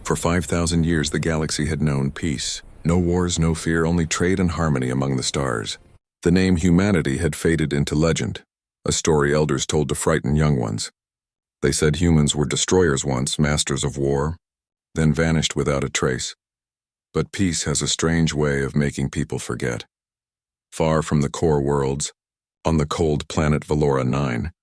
For 5,000 years, the galaxy had known peace. No wars, no fear, only trade and harmony among the stars. The name humanity had faded into legend, a story elders told to frighten young ones. They said humans were destroyers once, masters of war, then vanished without a trace. But peace has a strange way of making people forget. Far from the core worlds, on the cold planet Valora 9,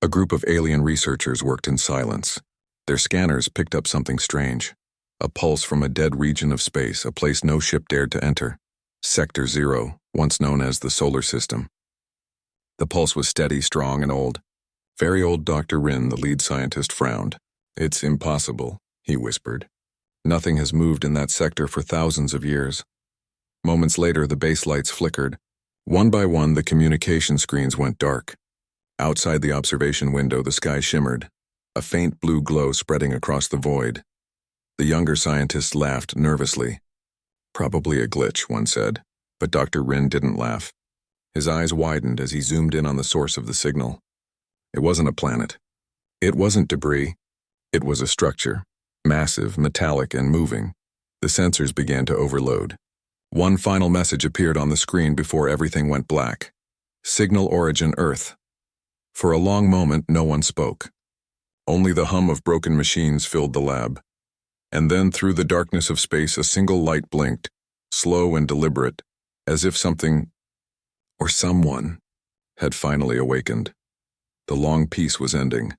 a group of alien researchers worked in silence. Their scanners picked up something strange. A pulse from a dead region of space, a place no ship dared to enter. Sector 0, once known as the solar system. The pulse was steady, strong, and old. Very old. Dr. Rin, the lead scientist, frowned. "It's impossible," he whispered. "Nothing has moved in that sector for thousands of years." Moments later, the base lights flickered. One by one, the communication screens went dark. Outside the observation window, the sky shimmered, a faint blue glow spreading across the void. The younger scientists laughed nervously. "Probably a glitch," one said, but Dr. Rin didn't laugh. His eyes widened as he zoomed in on the source of the signal. It wasn't a planet. It wasn't debris. It was a structure, massive, metallic, and moving. The sensors began to overload. One final message appeared on the screen before everything went black. "Signal origin Earth." For a long moment, no one spoke. Only the hum of broken machines filled the lab. And then through the darkness of space, a single light blinked, slow and deliberate, as if something, or someone, had finally awakened. The long peace was ending.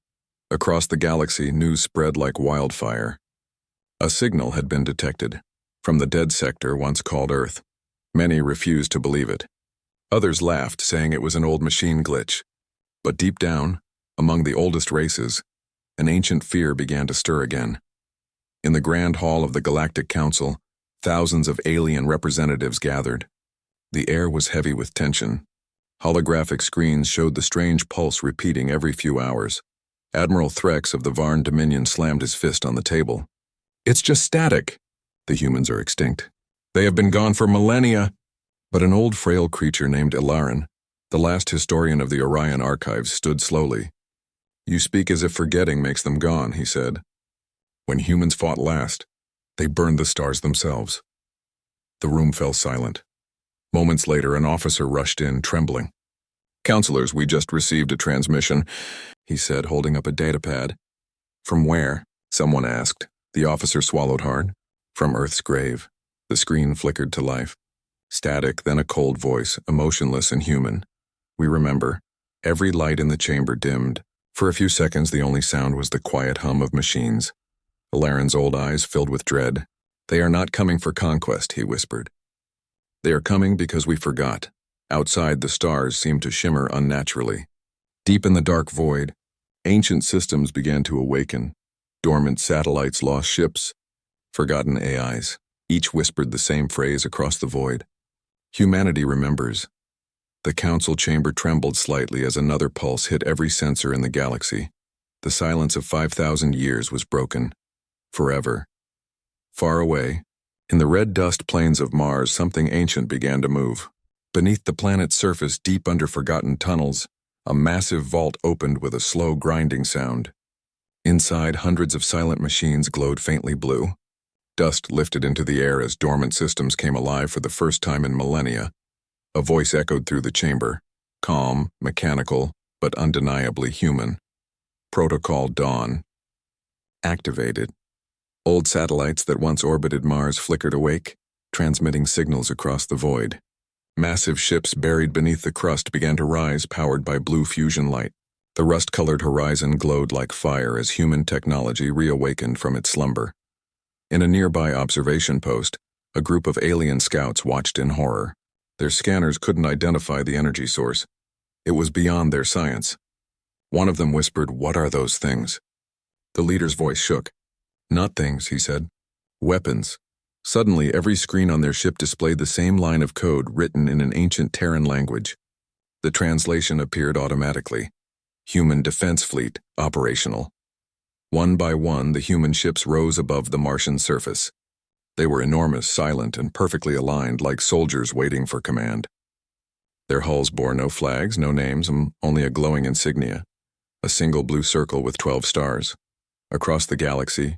Across the galaxy, news spread like wildfire. A signal had been detected, from the dead sector once called Earth. Many refused to believe it. Others laughed, saying it was an old machine glitch. But deep down, among the oldest races, an ancient fear began to stir again. In the Grand Hall of the Galactic Council, thousands of alien representatives gathered. The air was heavy with tension. Holographic screens showed the strange pulse repeating every few hours. Admiral Threx of the Varn Dominion slammed his fist on the table. "It's just static. The humans are extinct. They have been gone for millennia." But an old frail creature named Ilarin, the last historian of the Orion archives, stood slowly. "You speak as if forgetting makes them gone," he said. "When humans fought last, they burned the stars themselves." The room fell silent. Moments later, an officer rushed in, trembling. "Counselors, we just received a transmission," he said, holding up a datapad. "From where?" someone asked. The officer swallowed hard. "From Earth's grave." The screen flickered to life. Static, then a cold voice, emotionless and human. "We remember." Every light in the chamber dimmed. For a few seconds, the only sound was the quiet hum of machines. Ilarin's old eyes filled with dread. "They are not coming for conquest," he whispered. "They are coming because we forgot." Outside, the stars seemed to shimmer unnaturally. Deep in the dark void, ancient systems began to awaken. Dormant satellites, lost ships, forgotten AIs. Each whispered the same phrase across the void. "Humanity remembers." The council chamber trembled slightly as another pulse hit every sensor in the galaxy. The silence of 5,000 years was broken. Forever. Far away, in the red dust plains of Mars, something ancient began to move. Beneath the planet's surface, deep under forgotten tunnels, a massive vault opened with a slow grinding sound. Inside, hundreds of silent machines glowed faintly blue. Dust lifted into the air as dormant systems came alive for the first time in millennia. A voice echoed through the chamber, calm, mechanical, but undeniably human. "Protocol Dawn." Activated. Old satellites that once orbited Mars flickered awake, transmitting signals across the void. Massive ships buried beneath the crust began to rise, powered by blue fusion light. The rust-colored horizon glowed like fire as human technology reawakened from its slumber. In a nearby observation post, a group of alien scouts watched in horror. Their scanners couldn't identify the energy source. It was beyond their science. One of them whispered, "What are those things?" The leader's voice shook. "Not things," he said. "Weapons." Suddenly, every screen on their ship displayed the same line of code written in an ancient Terran language. The translation appeared automatically. "Human Defense Fleet, operational." One by one, the human ships rose above the Martian surface. They were enormous, silent, and perfectly aligned, like soldiers waiting for command. Their hulls bore no flags, no names, only a glowing insignia, a single blue circle with 12 stars. Across the galaxy,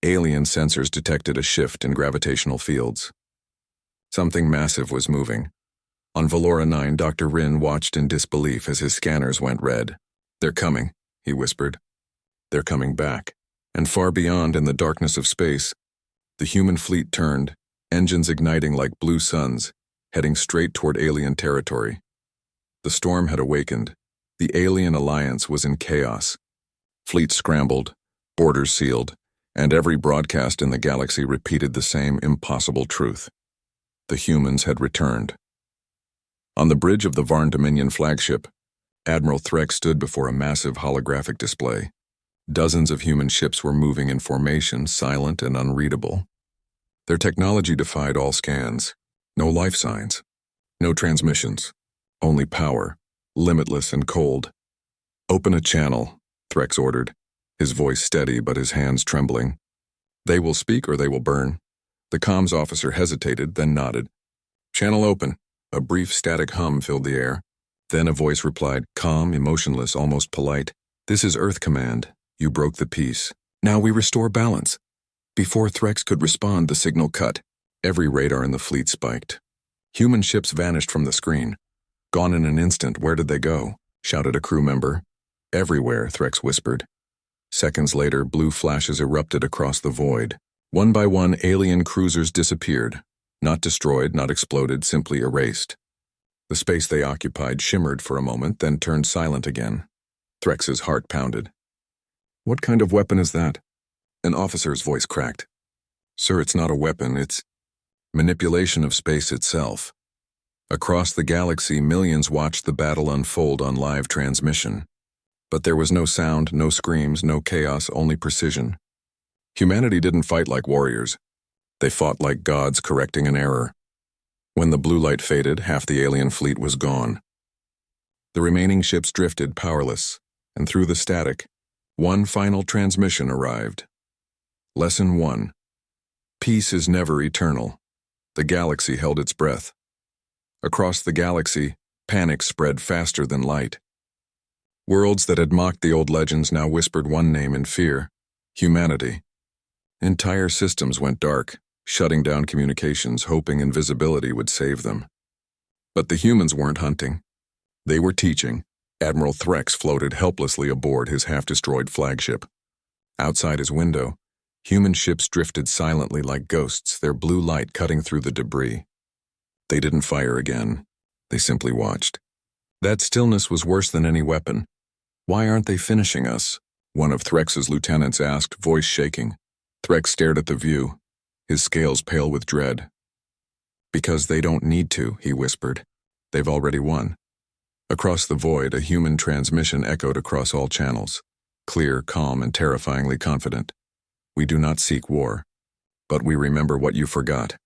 Alien sensors detected a shift in gravitational fields. Something massive was moving. On Valora 9, Dr. Rin watched in disbelief as his scanners went red. "They're coming," he whispered. "They're coming back." And far beyond, in the darkness of space, the human fleet turned, engines igniting like blue suns, heading straight toward alien territory. The storm had awakened. The alien alliance was in chaos. Fleets scrambled, borders sealed, and every broadcast in the galaxy repeated the same impossible truth. The humans had returned. On the bridge of the Varn Dominion flagship, Admiral Threx stood before a massive holographic display. Dozens of human ships were moving in formation, silent and unreadable. Their technology defied all scans. No life signs. No transmissions. Only power, limitless and cold. "Open a channel," Threx ordered, his voice steady but his hands trembling. "They will speak or they will burn." The comms officer hesitated, then nodded. "Channel open." A brief static hum filled the air. Then a voice replied, calm, emotionless, almost polite. "This is Earth Command. You broke the peace. Now we restore balance." Before Threx could respond, the signal cut. Every radar in the fleet spiked. Human ships vanished from the screen. "Gone in an instant. Where did they go?" shouted a crew member. "Everywhere," Threx whispered. Seconds later, blue flashes erupted across the void. One by one, alien cruisers disappeared. Not destroyed, not exploded, simply erased. The space they occupied shimmered for a moment, then turned silent again. Threx's heart pounded. "What kind of weapon is that?" An officer's voice cracked. "Sir, it's not a weapon, it's manipulation of space itself." Across the galaxy, millions watched the battle unfold on live transmission. But there was no sound, no screams, no chaos, only precision. Humanity didn't fight like warriors. They fought like gods correcting an error. When the blue light faded, half the alien fleet was gone. The remaining ships drifted powerless, and through the static, one final transmission arrived. Lesson 1. Peace is never eternal. The galaxy held its breath. Across the galaxy, panic spread faster than light. Worlds that had mocked the old legends now whispered one name in fear: humanity. Entire systems went dark, shutting down communications, hoping invisibility would save them. But the humans weren't hunting. They were teaching. Admiral Threx floated helplessly aboard his half-destroyed flagship. Outside his window, human ships drifted silently like ghosts, their blue light cutting through the debris. They didn't fire again. They simply watched. That stillness was worse than any weapon. "Why aren't they finishing us?" one of Threx's lieutenants asked, voice shaking. Threx stared at the view, his scales pale with dread. "Because they don't need to," he whispered. "They've already won." Across the void, a human transmission echoed across all channels, clear, calm, and terrifyingly confident. "We do not seek war, but we remember what you forgot."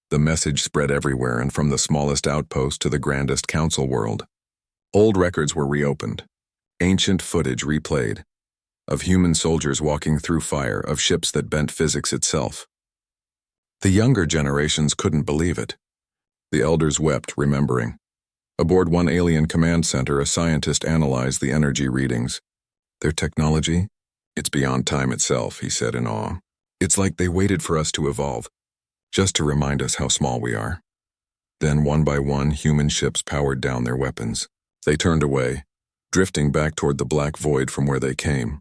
The message spread everywhere, and from the smallest outpost to the grandest council world. Old records were reopened, ancient footage replayed, of human soldiers walking through fire, of ships that bent physics itself. The younger generations couldn't believe it. The elders wept, remembering. Aboard one alien command center, a scientist analyzed the energy readings. "Their technology? It's beyond time itself," he said in awe. "It's like they waited for us to evolve, just to remind us how small we are." Then, one by one, human ships powered down their weapons. They turned away, drifting back toward the black void from where they came.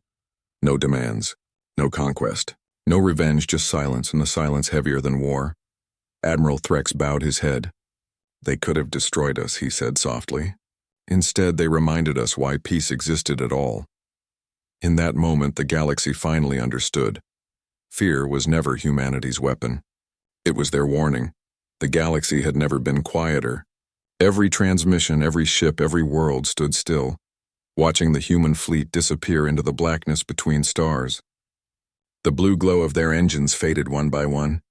No demands, no conquest, no revenge, just silence, and the silence heavier than war. Admiral Threx bowed his head. "They could have destroyed us," he said softly. "Instead, they reminded us why peace existed at all." In that moment, the galaxy finally understood. Fear was never humanity's weapon. It was their warning. The galaxy had never been quieter. Every transmission, every ship, every world stood still, watching the human fleet disappear into the blackness between stars. The blue glow of their engines faded one by one,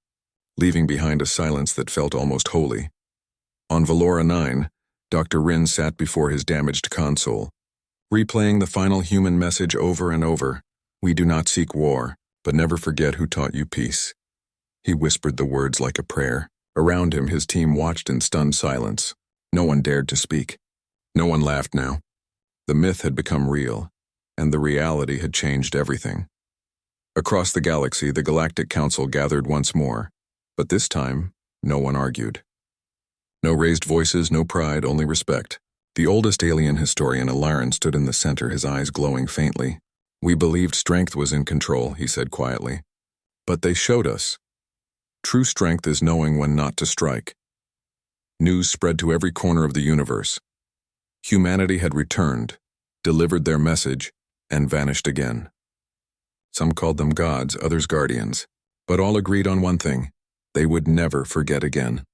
leaving behind a silence that felt almost holy. On Valora 9, Dr. Rin sat before his damaged console, replaying the final human message over and over. "We do not seek war, but never forget who taught you peace." He whispered the words like a prayer. Around him, his team watched in stunned silence. No one dared to speak. No one laughed now. The myth had become real, and the reality had changed everything. Across the galaxy, the Galactic Council gathered once more, but this time, no one argued. No raised voices, no pride, only respect. The oldest alien historian, Alarin, stood in the center, his eyes glowing faintly. "We believed strength was in control," he said quietly. "But they showed us. True strength is knowing when not to strike." News spread to every corner of the universe. Humanity had returned, delivered their message, and vanished again. Some called them gods, others guardians, but all agreed on one thing: they would never forget again.